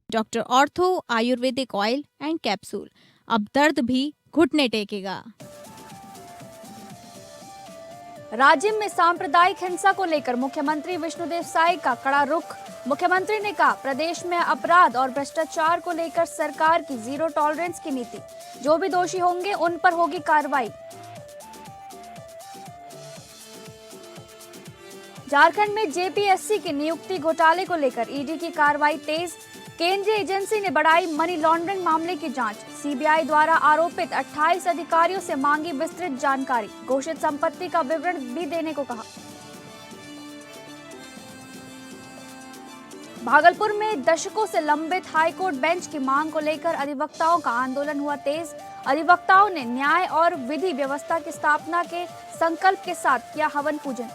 Doctor ortho Ayurvedic oil and capsule, अब दर्द भी घुटने टेकेगा। राज्य में सांप्रदायिक हिंसा को लेकर मुख्यमंत्री विष्णुदेव साय का कड़ा रुख। मुख्यमंत्री ने कहा, प्रदेश में अपराध और भ्रष्टाचार को लेकर सरकार की जीरो टॉलरेंस की नीति, जो भी दोषी होंगे उन पर होगी कार्रवाई। झारखंड में जेपीएससी की नियुक्ति घोटाले को लेकर ईडी की कार्रवाई तेज। केंद्रीय एजेंसी ने बढ़ाई मनी लॉन्ड्रिंग मामले की जांच। सीबीआई द्वारा आरोपित 28 अधिकारियों से मांगी विस्तृत जानकारी, घोषित संपत्ति का विवरण भी देने को कहा। भागलपुर में दशकों से लंबित हाईकोर्ट बेंच की मांग को लेकर अधिवक्ताओं का आंदोलन हुआ तेज। अधिवक्ताओं ने न्याय और विधि व्यवस्था की स्थापना के संकल्प के साथ किया हवन पूजन।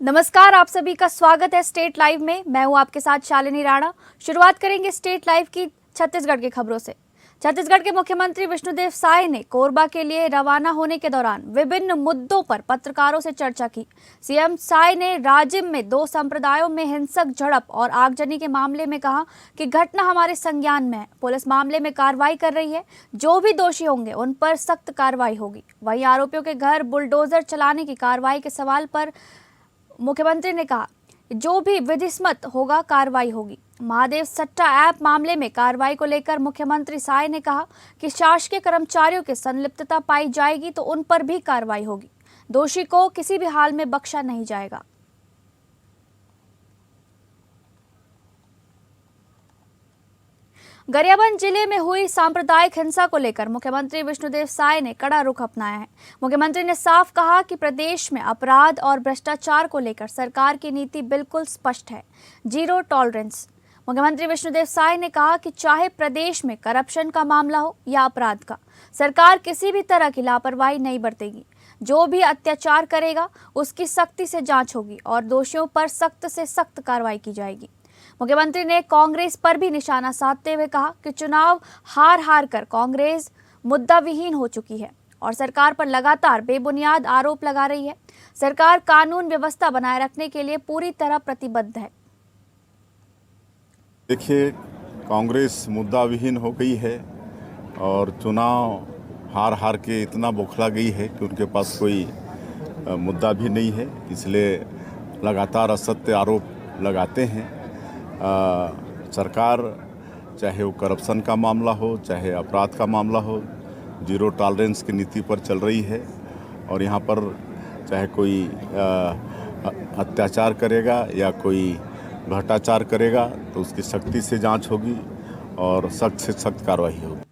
नमस्कार, आप सभी का स्वागत है स्टेट लाइव में। मैं हूं आपके साथ शालिनी राणा। शुरुआत करेंगे स्टेट लाइव की छत्तीसगढ़ की खबरों से। छत्तीसगढ़ के मुख्यमंत्री विष्णुदेव साय ने कोरबा के लिए रवाना होने के दौरान विभिन्न मुद्दों पर पत्रकारों से चर्चा की। सीएम साय ने राज्य में दो संप्रदायों में हिंसक झड़प और आगजनी के मामले में कहा कि घटना हमारे संज्ञान में है। पुलिस मामले में कार्रवाई कर रही है, जो भी दोषी होंगे उन पर सख्त कार्रवाई होगी। वहीं आरोपियों के घर बुलडोजर चलाने की कार्रवाई के सवाल पर मुख्यमंत्री ने कहा, जो भी विधिसम्मत होगा कार्रवाई होगी। महादेव सट्टा ऐप मामले में कार्रवाई को लेकर मुख्यमंत्री साय ने कहा कि शासकीय कर्मचारियों की संलिप्तता पाई जाएगी तो उन पर भी कार्रवाई होगी। दोषी को किसी भी हाल में बख्शा नहीं जाएगा। गरियाबंद जिले में हुई सांप्रदायिक हिंसा को लेकर मुख्यमंत्री विष्णुदेव साय ने कड़ा रुख अपनाया है। मुख्यमंत्री ने साफ कहा कि प्रदेश में अपराध और भ्रष्टाचार को लेकर सरकार की नीति बिल्कुल स्पष्ट है, जीरो टॉलरेंस। मुख्यमंत्री विष्णुदेव साय ने कहा कि चाहे प्रदेश में करप्शन का मामला हो या अपराध का, सरकार किसी भी तरह की लापरवाही नहीं बरतेगी। जो भी अत्याचार करेगा उसकी सख्ती से जांच होगी और दोषियों पर सख्त से सख्त कार्रवाई की जाएगी। मुख्यमंत्री ने कांग्रेस पर भी निशाना साधते हुए कहा कि चुनाव हार कर कांग्रेस मुद्दा विहीन हो चुकी है और सरकार पर लगातार बेबुनियाद आरोप लगा रही है। सरकार कानून व्यवस्था बनाए रखने के लिए पूरी तरह प्रतिबद्ध है। देखिए, कांग्रेस मुद्दा विहीन हो गई है और चुनाव हार के इतना बौखला गई है कि उनके पास कोई मुद्दा भी नहीं है, इसलिए लगातार असत्य आरोप लगाते हैं। सरकार चाहे वो करप्शन का मामला हो, चाहे अपराध का मामला हो, जीरो टॉलरेंस की नीति पर चल रही है और यहाँ पर चाहे कोई अत्याचार करेगा या कोई भ्रष्टाचार करेगा तो उसकी सख्ती से जांच होगी और सख्त से सख्त कार्रवाई होगी।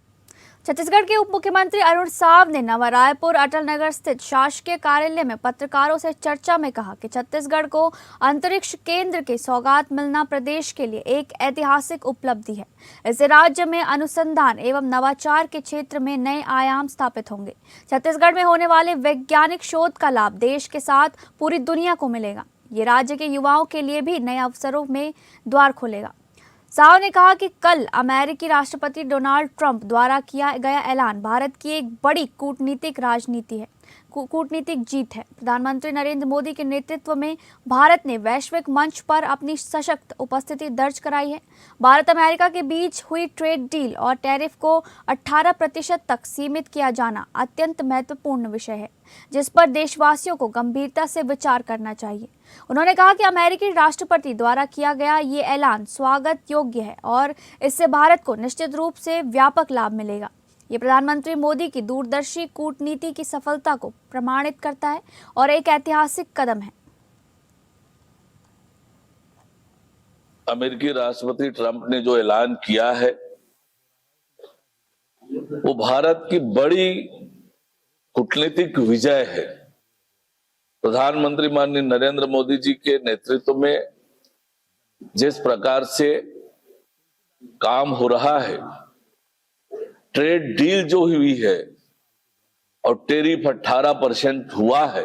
छत्तीसगढ़ के उप मुख्यमंत्री अरुण साव ने नवा रायपुर अटल नगर स्थित शासकीय कार्यालय में पत्रकारों से चर्चा में कहा कि छत्तीसगढ़ को अंतरिक्ष केंद्र की सौगात मिलना प्रदेश के लिए एक ऐतिहासिक उपलब्धि है। इससे राज्य में अनुसंधान एवं नवाचार के क्षेत्र में नए आयाम स्थापित होंगे। छत्तीसगढ़ में होने वाले वैज्ञानिक शोध का लाभ देश के साथ पूरी दुनिया को मिलेगा। ये राज्य के युवाओं के लिए भी नए अवसरों में द्वार खोलेगा। साव ने कहा कि कल अमेरिकी राष्ट्रपति डोनाल्ड ट्रंप द्वारा किया गया ऐलान भारत की एक बड़ी कूटनीतिक जीत है। प्रधानमंत्री नरेंद्र मोदी के नेतृत्व में भारत ने वैश्विक मंच पर अपनी सशक्त उपस्थिति दर्ज कराई है। भारत अमेरिका के बीच हुई ट्रेड डील और टैरिफ को 18% तक सीमित किया जाना अत्यंत महत्वपूर्ण विषय है, जिस पर देशवासियों को गंभीरता से विचार करना चाहिए। उन्होंने कहा कि अमेरिकी राष्ट्रपति द्वारा किया गया ये ऐलान स्वागत योग्य है और इससे भारत को निश्चित रूप से व्यापक लाभ मिलेगा। ये प्रधानमंत्री मोदी की दूरदर्शी कूटनीति की सफलता को प्रमाणित करता है और एक ऐतिहासिक कदम है। अमेरिकी राष्ट्रपति ट्रंप ने जो ऐलान किया है वो भारत की बड़ी कूटनीतिक विजय है। प्रधानमंत्री माननीय नरेंद्र मोदी जी के नेतृत्व में जिस प्रकार से काम हो रहा है, ट्रेड डील जो हुई है और टैरिफ 18% हुआ है,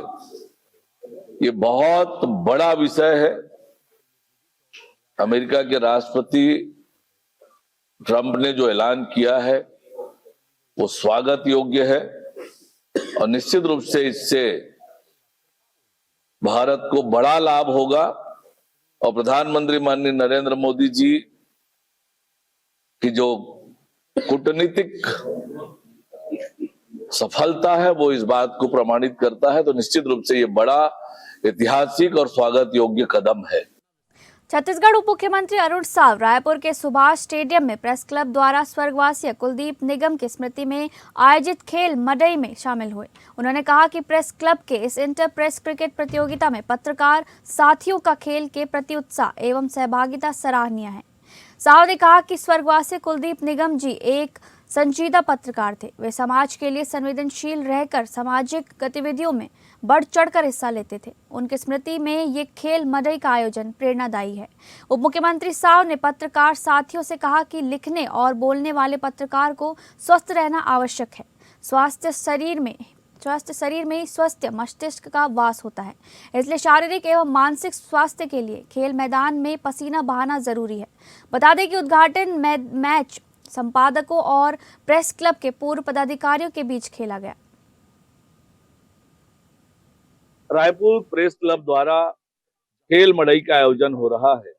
ये बहुत बड़ा विषय है। अमेरिका के राष्ट्रपति ट्रंप ने जो ऐलान किया है वो स्वागत योग्य है और निश्चित रूप से इससे भारत को बड़ा लाभ होगा और प्रधानमंत्री माननीय नरेंद्र मोदी जी की जो कूटनीतिक सफलता है वो इस बात को प्रमाणित करता है। तो निश्चित रूप से ये बड़ा ऐतिहासिक और स्वागत योग्य कदम है। छत्तीसगढ़ उप मुख्यमंत्री अरुण साव रायपुर के सुभाष स्टेडियम में प्रेस क्लब द्वारा स्वर्गवासी कुलदीप निगम की स्मृति में आयोजित खेल मडई में शामिल हुए। उन्होंने कहा कि प्रेस क्लब के इस इंटर प्रेस क्रिकेट प्रतियोगिता में पत्रकार साथियों का खेल के प्रति उत्साह एवं सहभागिता सराहनीय है। साव ने कहा कि स्वर्गवासी कुलदीप निगम जी एक संजीदा पत्रकार थे। वे समाज के लिए संवेदनशील रहकर सामाजिक गतिविधियों में बढ़ चढ़कर हिस्सा लेते थे। उनकी स्मृति में ये खेल मडई का आयोजन प्रेरणादायी है। उप मुख्यमंत्री साव ने पत्रकार साथियों से कहा कि लिखने और बोलने वाले पत्रकार को स्वस्थ रहना आवश्यक है। स्वस्थ शरीर में ही स्वस्थ मस्तिष्क का वास होता है, इसलिए शारीरिक एवं मानसिक स्वास्थ्य के लिए खेल मैदान में पसीना बहाना जरूरी है। बता दें कि उद्घाटन मैच संपादकों और प्रेस क्लब के पूर्व पदाधिकारियों के बीच खेला गया। रायपुर प्रेस क्लब द्वारा खेल मड़ई का आयोजन हो रहा है।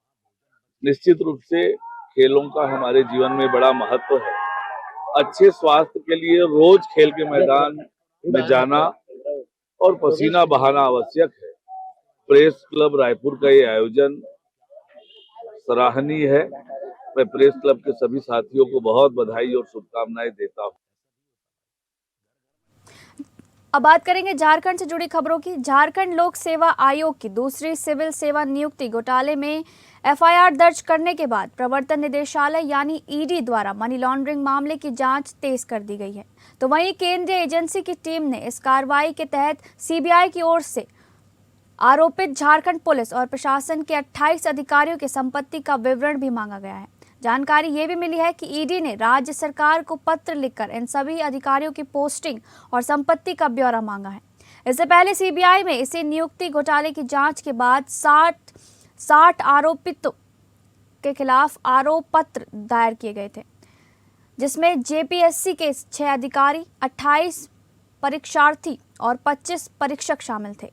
निश्चित रूप से खेलों का हमारे जीवन में बड़ा महत्व है। अच्छे स्वास्थ्य के लिए रोज खेल के मैदान में जाना और पसीना बहाना आवश्यक है। प्रेस क्लब रायपुर का ये आयोजन सराहनीय है। मैं प्रेस क्लब के सभी साथियों को बहुत बधाई और शुभकामनाएं देता हूं। अब बात करेंगे झारखंड से जुड़ी खबरों की। झारखंड लोक सेवा आयोग की दूसरी सिविल सेवा नियुक्ति घोटाले में एफआईआर दर्ज करने के बाद प्रवर्तन निदेशालय यानी ईडी द्वारा मनी लॉन्ड्रिंग मामले की जांच तेज कर दी गई है। तो वहीं केंद्रीय एजेंसी की टीम ने इस कार्रवाई के तहत सीबीआई की ओर से आरोपित झारखंड पुलिस और प्रशासन के 28 अधिकारियों की संपत्ति का विवरण भी मांगा गया है। जानकारी ये भी मिली है कि ईडी ने राज्य सरकार को पत्र लिखकर इन सभी अधिकारियों की पोस्टिंग और संपत्ति का ब्यौरा मांगा है। इससे पहले सीबीआई में इसी नियुक्ति घोटाले की जांच के बाद 60 आरोपितों के खिलाफ आरोप पत्र दायर किए गए थे, जिसमें जेपीएससी के 6 अधिकारी, 28 परीक्षार्थी और 25 परीक्षक शामिल थे।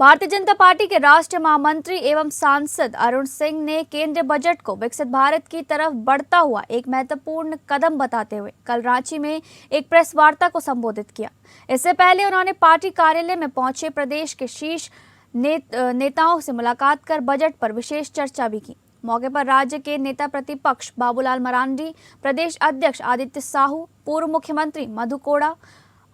भारतीय जनता पार्टी के राष्ट्रीय महामंत्री एवं सांसद अरुण सिंह ने केंद्रीय बजट को विकसित भारत की तरफ बढ़ता हुआ एक महत्वपूर्ण कदम बताते हुए कल रांची में एक प्रेस वार्ता को संबोधित किया। इससे पहले उन्होंने पार्टी कार्यालय में पहुंचे प्रदेश के शीर्ष नेताओं से मुलाकात कर बजट पर विशेष चर्चा भी की। मौके पर राज्य के नेता प्रतिपक्ष बाबूलाल मरांडी, प्रदेश अध्यक्ष आदित्य साहू, पूर्व मुख्यमंत्री मधु कोड़ा,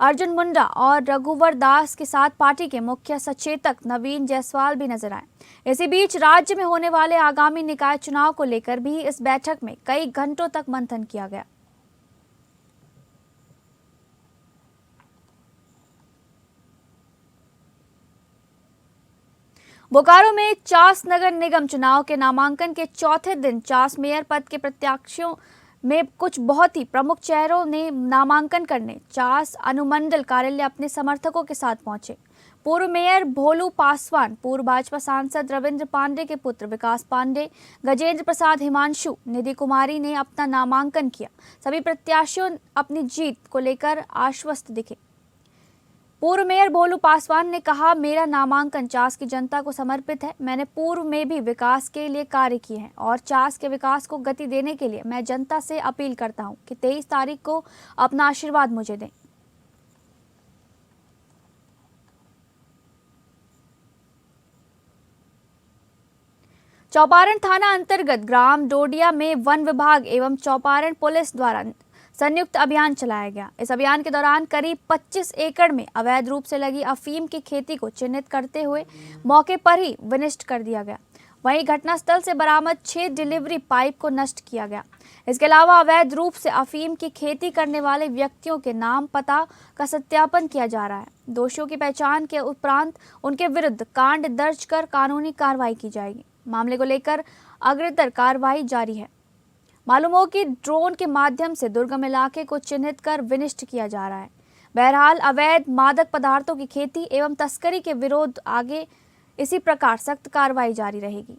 अर्जुन मुंडा और रघुवर दास के साथ पार्टी के मुख्य सचेतक नवीन जायसवाल भी नजर आए। इसी बीच राज्य में होने वाले आगामी निकाय चुनाव को लेकर भी इस बैठक में कई घंटों तक मंथन किया गया। बोकारो में चास नगर निगम चुनाव के नामांकन के चौथे दिन चास मेयर पद के प्रत्याशियों में कुछ बहुत ही प्रमुख चेहरों ने नामांकन करने चास अनुमंडल कार्यालय अपने समर्थकों के साथ पहुंचे। पूर्व मेयर भोलू पासवान, पूर्व भाजपा सांसद रविंद्र पांडे के पुत्र विकास पांडे, गजेंद्र प्रसाद हिमांशु, निधि कुमारी ने अपना नामांकन किया। सभी प्रत्याशियों अपनी जीत को लेकर आश्वस्त दिखे। पूर्व मेयर भोलू पासवान ने कहा, मेरा नामांकन चास की जनता को समर्पित है। मैंने पूर्व में भी विकास के लिए कार्य किए हैं और चास के विकास को गति देने के लिए मैं जनता से अपील करता हूं कि 23 तारीख को अपना आशीर्वाद मुझे दें। चौपारण थाना अंतर्गत ग्राम डोडिया में वन विभाग एवं चौपारण पुलिस द्वारा संयुक्त अभियान चलाया गया। इस अभियान के दौरान करीब 25 एकड़ में अवैध रूप से लगी अफीम की खेती को चिन्हित करते हुए मौके पर ही विनिष्ट कर दिया गया। वहीं घटनास्थल से बरामद 6 डिलीवरी पाइप को नष्ट किया गया। इसके अलावा अवैध रूप से अफीम की खेती करने वाले व्यक्तियों के नाम पता का सत्यापन किया जा रहा है। दोषियों की पहचान के उपरांत उनके विरुद्ध कांड दर्ज कर कानूनी कार्रवाई की जाएगी। मामले को लेकर अग्रतर कार्रवाई जारी है। मालूम हो कि ड्रोन के माध्यम से दुर्गम इलाके को चिन्हित कर विनिष्ट किया जा रहा है। बहरहाल अवैध मादक पदार्थों की खेती एवं तस्करी के विरोध आगे इसी प्रकार सख्त कार्रवाई जारी रहेगी।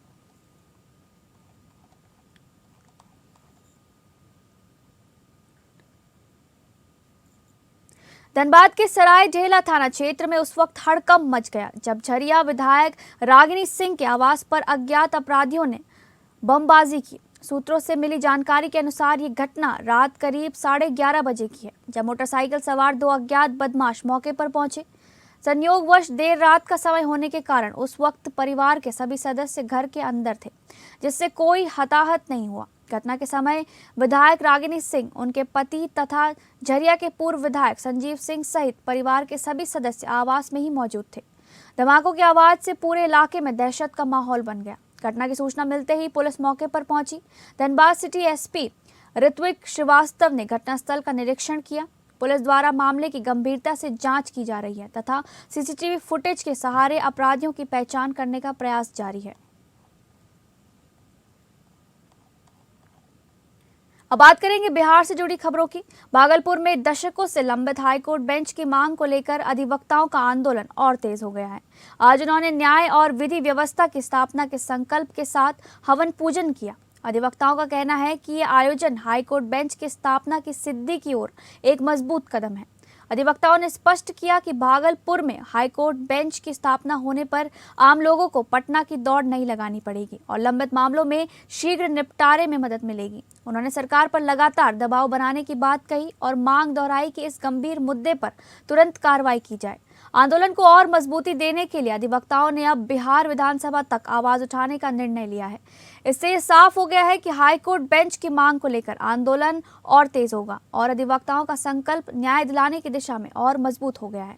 धनबाद के सराय ढेला थाना क्षेत्र में उस वक्त हड़कंप मच गया जब झरिया विधायक रागिनी सिंह के आवास पर अज्ञात अपराधियों ने बमबाजी की। सूत्रों से मिली जानकारी के अनुसार ये घटना रात करीब 11:30 बजे की है, जब मोटरसाइकिल सवार 2 अज्ञात बदमाश मौके पर पहुंचे। संयोगवश देर रात का समय होने के कारण उस वक्त परिवार के सभी सदस्य घर के अंदर थे, जिससे कोई हताहत नहीं हुआ। घटना के समय विधायक रागिनी सिंह, उनके पति तथा झरिया के पूर्व विधायक संजीव सिंह सहित परिवार के सभी सदस्य आवास में ही मौजूद थे। धमाकों की आवाज से पूरे इलाके में दहशत का माहौल बन गया। घटना की सूचना मिलते ही पुलिस मौके पर पहुंची। धनबाद सिटी एसपी ऋत्विक श्रीवास्तव ने घटनास्थल का निरीक्षण किया। पुलिस द्वारा मामले की गंभीरता से जांच की जा रही है तथा सीसीटीवी फुटेज के सहारे अपराधियों की पहचान करने का प्रयास जारी है। अब बात करेंगे बिहार से जुड़ी खबरों की। भागलपुर में दशकों से लंबित हाईकोर्ट बेंच की मांग को लेकर अधिवक्ताओं का आंदोलन और तेज हो गया है। आज उन्होंने न्याय और विधि व्यवस्था की स्थापना के संकल्प के साथ हवन पूजन किया। अधिवक्ताओं का कहना है कि यह आयोजन हाईकोर्ट बेंच की स्थापना की सिद्धि की ओर एक मजबूत कदम है। अधिवक्ताओं ने स्पष्ट किया कि भागलपुर में हाईकोर्ट बेंच की स्थापना होने पर आम लोगों को पटना की दौड़ नहीं लगानी पड़ेगी और लंबित मामलों में शीघ्र निपटारे में मदद मिलेगी। उन्होंने सरकार पर लगातार दबाव बनाने की बात कही और मांग दोहराई कि इस गंभीर मुद्दे पर तुरंत कार्रवाई की जाए। आंदोलन को और मजबूती देने के लिए अधिवक्ताओं ने अब बिहार विधानसभा तक आवाज उठाने का निर्णय लिया है। इससे ये साफ हो गया है कि हाईकोर्ट बेंच की मांग को लेकर आंदोलन और तेज होगा और अधिवक्ताओं का संकल्प न्याय दिलाने की दिशा में और मजबूत हो गया है।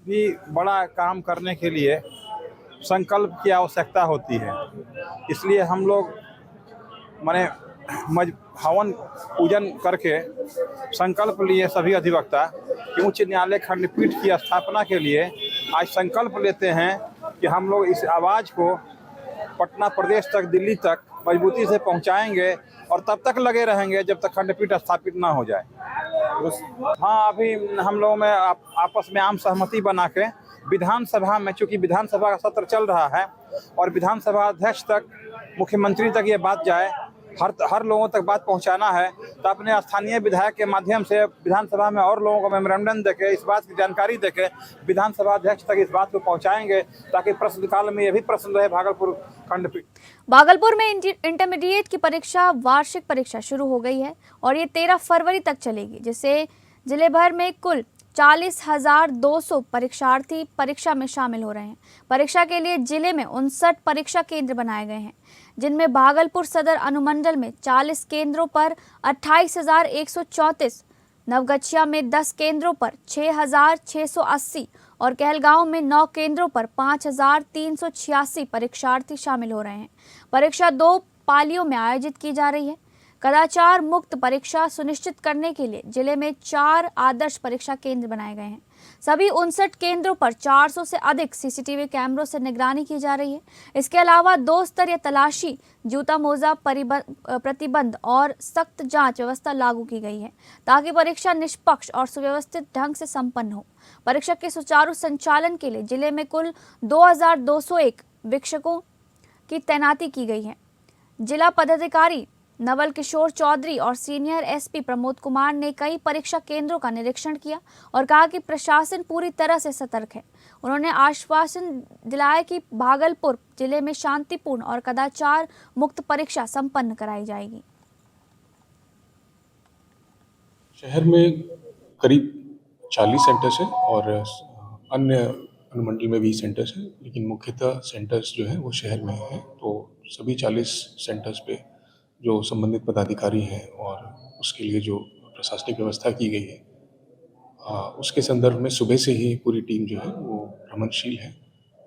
भी बड़ा काम करने के लिए संकल्प की आवश्यकता होती है, इसलिए हम लोग माने हवन पूजन करके संकल्प लिए सभी अधिवक्ता कि उच्च न्यायालय खंडपीठ की स्थापना के लिए आज संकल्प लेते हैं कि हम लोग इस आवाज़ को पटना प्रदेश तक, दिल्ली तक मजबूती से पहुंचाएंगे और तब तक लगे रहेंगे जब तक खंडपीठ स्थापित ना हो जाए। हाँ, अभी हम लोगों में आपस में आम सहमति बना के विधानसभा में, चूँकि विधानसभा का सत्र चल रहा है और विधानसभा अध्यक्ष तक, मुख्यमंत्री तक ये बात जाए, हर लोगों तक बात पहुंचाना है, तो अपने स्थानीय विधायक के माध्यम से विधानसभा में और लोगों को मेमोरेंडम देके इस बात की जानकारी देके विधानसभा अध्यक्ष तक इस बात को पहुंचाएंगे ताकि प्रश्नकाल में ये भी प्रश्न रहे भागलपुर खंडपीठ। भागलपुर में इंटरमीडिएट की परीक्षा, वार्षिक परीक्षा शुरू हो गई है और ये 13 फरवरी तक चलेगी, जिससे जिले भर में कुल 40,200 परीक्षार्थी परीक्षा में शामिल हो रहे हैं। परीक्षा के लिए जिले में 59 परीक्षा केंद्र बनाए गए हैं, जिनमें भागलपुर सदर अनुमंडल में 40 केंद्रों पर 28,134, नवगछिया में 10 केंद्रों पर 6,680 और कहलगांव में 9 केंद्रों पर 5,386 परीक्षार्थी शामिल हो रहे हैं। परीक्षा 2 पालियों में आयोजित की जा रही है। कदाचार मुक्त परीक्षा सुनिश्चित करने के लिए जिले में 4 आदर्श परीक्षा केंद्र बनाए गए हैं। सभी 59 केंद्रों पर 400 से अधिक सीसीटीवी कैमरों से निगरानी की जा रही है। इसके अलावा 2 स्तरीय तलाशी, जूता मोजा प्रतिबंध और सख्त जांच व्यवस्था लागू की गई है ताकि परीक्षा निष्पक्ष और सुव्यवस्थित ढंग से संपन्न हो। परीक्षा के सुचारू संचालन के लिए जिले में कुल 2,201 वीक्षकों की तैनाती की गई है। जिला पदाधिकारी नवल किशोर चौधरी और सीनियर एसपी प्रमोद कुमार ने कई परीक्षा केंद्रों का निरीक्षण किया और कहा कि प्रशासन पूरी तरह से सतर्क है। उन्होंने आश्वासन दिलाया कि भागलपुर जिले में शांतिपूर्ण और कदाचार मुक्त परीक्षा संपन्न कराई जाएगी। शहर में करीब 40 सेंटर्स हैं और अन्य अनुमंडल में भी सेंटर्स हैं, लेकिन मुख्यतः सेंटर्स जो हैं वो शहर में हैं। तो सभी 40 सेंटर्स पे जो संबंधित पदाधिकारी हैं और उसके लिए जो प्रशासनिक व्यवस्था की गई है, उसके संदर्भ में सुबह से ही पूरी टीम जो है वो भ्रमणशील है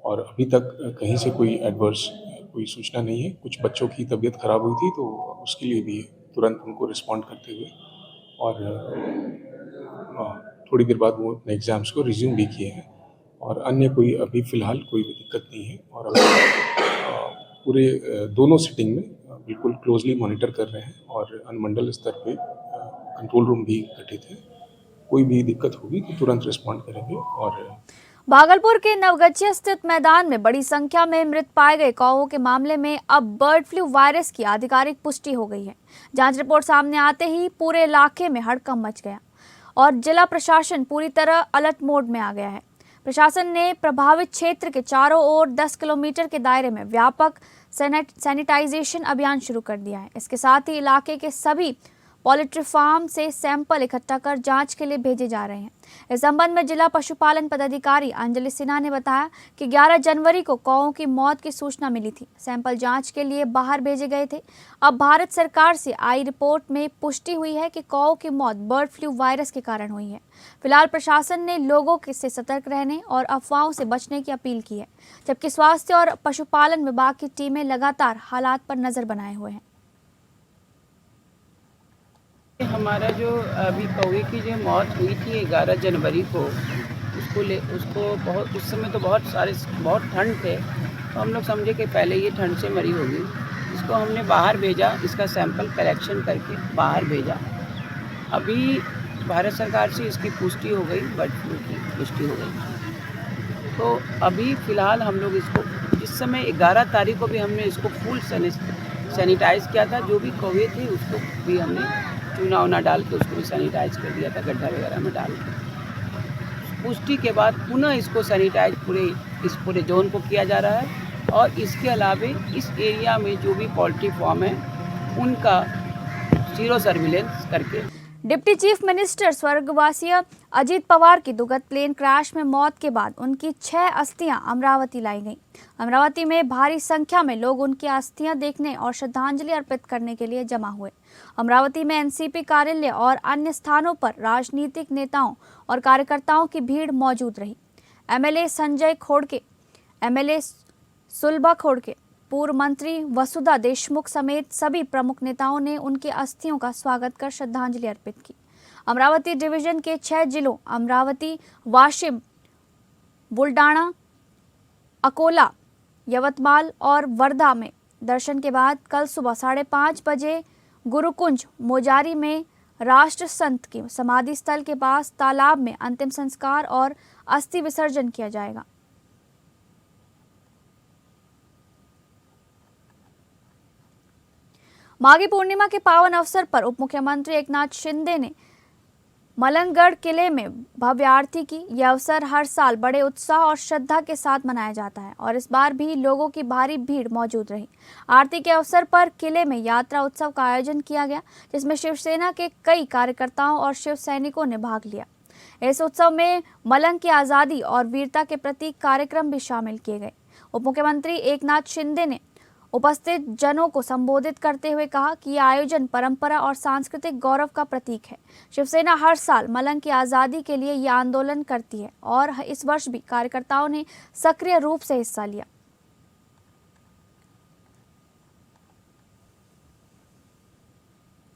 और अभी तक कहीं से कोई एडवर्स कोई सूचना नहीं है। कुछ बच्चों की तबीयत खराब हुई थी तो उसके लिए भी तुरंत उनको रिस्पॉन्ड करते हुए और थोड़ी देर बाद वो अपने एग्ज़ाम्स को रिज्यूम भी किए हैं और अन्य कोई अभी फ़िलहाल कोई भी दिक्कत नहीं है। और पूरे दोनों सिटिंग में बिल्कुल क्लोजली मॉनिटर कर रहे हैं और अनुमंडल स्तर पे कंट्रोल रूम भी गठित है कोई भी दिक्कत होगी तो तुरंत रिस्पॉन्ड करेंगे। और भागलपुर के नवगछिया स्थित मैदान में बड़ी संख्या में मृत पाए गए कौवों के मामले में अब बर्ड फ्लू वायरस की आधिकारिक पुष्टि हो गई है। जांच रिपोर्ट सामने आते ही पूरे इलाके में हड़कंप मच गया और जिला प्रशासन पूरी तरह अलर्ट मोड में आ गया है। प्रशासन ने प्रभावित क्षेत्र के चारों ओर 10 किलोमीटर के दायरे में व्यापक सैनिटाइजेशन अभियान शुरू कर दिया है। इसके साथ ही इलाके के सभी पोल्ट्री फार्म से सैंपल इकट्ठा कर जांच के लिए भेजे जा रहे हैं। इस संबंध में जिला पशुपालन पदाधिकारी अंजलि सिन्हा ने बताया कि 11 जनवरी को कौओं की मौत की सूचना मिली थी। सैंपल जांच के लिए बाहर भेजे गए थे। अब भारत सरकार से आई रिपोर्ट में पुष्टि हुई है कि कौओं की मौत बर्ड फ्लू वायरस के कारण हुई है। फिलहाल प्रशासन ने लोगों से सतर्क रहने और अफवाहों से बचने की अपील की है, जबकि स्वास्थ्य और पशुपालन विभाग की टीमें लगातार हालात पर नजर बनाए हुए हैं। हमारा जो अभी कौवे की जो मौत हुई थी 11 जनवरी को, उसको बहुत उस समय तो बहुत ठंड थे, तो हम लोग समझे कि पहले ये ठंड से मरी होगी। इसको हमने बाहर भेजा, इसका सैंपल कलेक्शन करके बाहर भेजा। अभी भारत सरकार से इसकी पुष्टि हो गई, बर्ड फ्लू की पुष्टि हो गई। तो अभी फ़िलहाल हम लोग इसको इस समय 11 तारीख को भी हमने इसको फुल सैनिटाइज़ किया था। जो भी कौवे थे उसको भी हमने चूना उना डाल के उसको भी सैनिटाइज कर दिया था, गड्ढा वगैरह में डाल के। पुष्टि के बाद पुनः इसको सैनिटाइज पूरे जोन को किया जा रहा है। और इसके अलावे इस एरिया में जो भी पोल्ट्री फार्म है उनका जीरो सर्विलेंस करके। डिप्टी चीफ मिनिस्टर स्वर्गवासी अजीत पवार की दुखद प्लेन क्रैश में मौत के बाद उनकी 6 अस्थियां अमरावती लाई गईं। अमरावती में भारी संख्या में लोग उनकी अस्थियां देखने और श्रद्धांजलि अर्पित करने के लिए जमा हुए। अमरावती में एनसीपी कार्यालय और अन्य स्थानों पर राजनीतिक नेताओं और कार्यकर्ताओं की भीड़ मौजूद रही। एमएलए संजय खोड़के, एमएलए सुलभा खोड़के, पूर्व मंत्री वसुधा देशमुख समेत सभी प्रमुख नेताओं ने उनकी अस्थियों का स्वागत कर श्रद्धांजलि अर्पित की। अमरावती डिवीजन के 6 जिलों अमरावती, वाशिम, बुल्डाना, अकोला, यवतमाल और वर्धा में दर्शन के बाद कल सुबह 5:30 बजे गुरुकुंज मोजारी में राष्ट्र संत की समाधि स्थल के पास तालाब में अंतिम संस्कार और अस्थि विसर्जन किया जाएगा। माघी पूर्णिमा के पावन अवसर पर उप मुख्यमंत्री एकनाथ शिंदे ने मलंगगढ़ किले में भव्य आरती की। यह अवसर हर साल बड़े उत्साह और श्रद्धा के साथ मनाया जाता है और इस बार भी लोगों की भारी भीड़ मौजूद रही। आरती के अवसर पर किले में यात्रा उत्सव का आयोजन किया गया, जिसमें शिवसेना के कई कार्यकर्ताओं और शिव सैनिकों ने भाग लिया। इस उत्सव में मलंग की आज़ादी और वीरता के प्रतीक कार्यक्रम भी शामिल किए गए। उप मुख्यमंत्री एकनाथ शिंदे ने उपस्थित जनों को संबोधित करते हुए कहा कि यह आयोजन परंपरा और सांस्कृतिक गौरव का प्रतीक है। शिवसेना हर साल मलंग की आज़ादी के लिए यह आंदोलन करती है और इस वर्ष भी कार्यकर्ताओं ने सक्रिय रूप से हिस्सा लिया।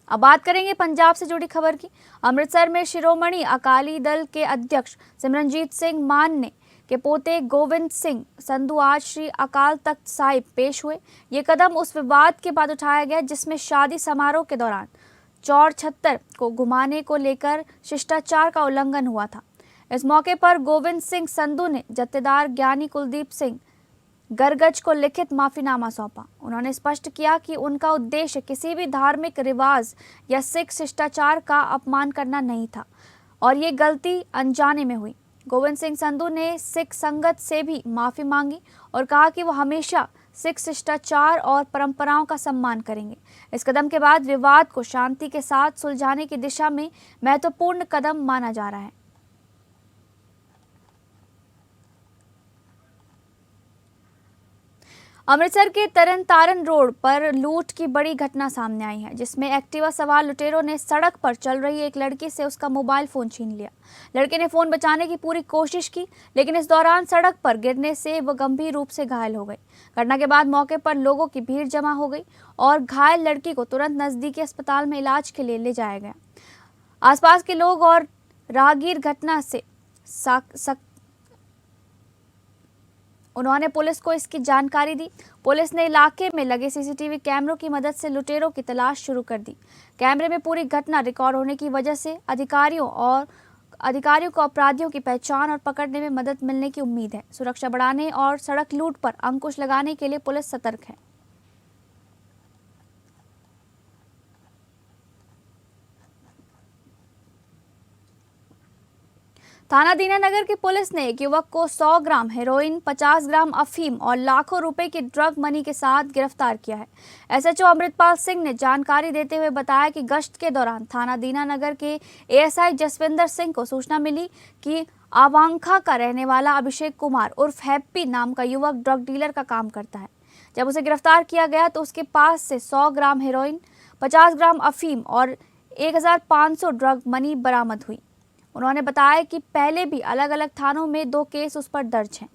अब बात करेंगे पंजाब से जुड़ी खबर की। अमृतसर में शिरोमणि अकाली दल के अध्यक्ष सिमरनजीत सिंह मान के पोते गोविंद सिंह संधू आज श्री अकाल तख्त साहिब पेश हुए। ये कदम उस विवाद के बाद उठाया गया जिसमें शादी समारोह के दौरान चौर छत्तर को घुमाने को लेकर शिष्टाचार का उल्लंघन हुआ था। इस मौके पर गोविंद सिंह संधू ने जत्थेदार ज्ञानी कुलदीप सिंह गरगज को लिखित माफीनामा सौंपा। उन्होंने स्पष्ट किया कि उनका उद्देश्य किसी भी धार्मिक रिवाज या सिख शिष्टाचार का अपमान करना नहीं था और ये गलती अनजाने में हुई। गोविंद सिंह संधू ने सिख संगत से भी माफी मांगी और कहा कि वो हमेशा सिख शिष्टाचार और परंपराओं का सम्मान करेंगे। इस कदम के बाद विवाद को शांति के साथ सुलझाने की दिशा में महत्वपूर्ण कदम माना जा रहा है। अमृतसर के तरन तारण रोड पर लूट की बड़ी घटना सामने आई है, जिसमें एक्टिवा सवार लुटेरों ने सड़क पर चल रही एक लड़की से उसका मोबाइल फोन छीन लिया। लड़के ने फोन बचाने की पूरी कोशिश की, लेकिन इस दौरान सड़क पर गिरने से वह गंभीर रूप से घायल हो गई। घटना के बाद मौके पर लोगों की भीड़ जमा हो गई और घायल लड़की को तुरंत नजदीकी अस्पताल में इलाज के लिए ले जाया गया। आसपास के लोग और राहगीर घटना से उन्होंने पुलिस को इसकी जानकारी दी। पुलिस ने इलाके में लगे सीसीटीवी कैमरों की मदद से लुटेरों की तलाश शुरू कर दी। कैमरे में पूरी घटना रिकॉर्ड होने की वजह से अधिकारियों और अधिकारियों को अपराधियों की पहचान और पकड़ने में मदद मिलने की उम्मीद है। सुरक्षा बढ़ाने और सड़क लूट पर अंकुश लगाने के लिए पुलिस सतर्क है। थाना दीनानगर की पुलिस ने एक युवक को 100 ग्राम हेरोइन, 50 ग्राम अफीम और लाखों रुपए की ड्रग मनी के साथ गिरफ्तार किया है। एसएचओ अमृतपाल सिंह ने जानकारी देते हुए बताया कि गश्त के दौरान थाना दीनानगर के एएसआई जसविंदर सिंह को सूचना मिली कि आवांखा का रहने वाला अभिषेक कुमार उर्फ हैप्पी नाम का युवक ड्रग डीलर का काम करता है। जब उसे गिरफ्तार किया गया तो उसके पास से 100 ग्राम हेरोइन, 50 ग्राम अफीम और 1500 ड्रग मनी बरामद हुई। उन्होंने बताया कि पहले भी अलग अलग थानों में 2 केस उस पर दर्ज हैं।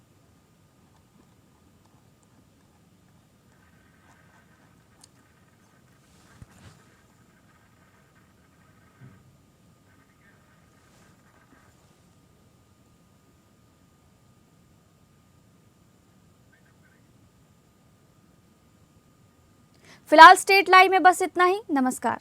फिलहाल स्टेट लाइव में बस इतना ही। नमस्कार।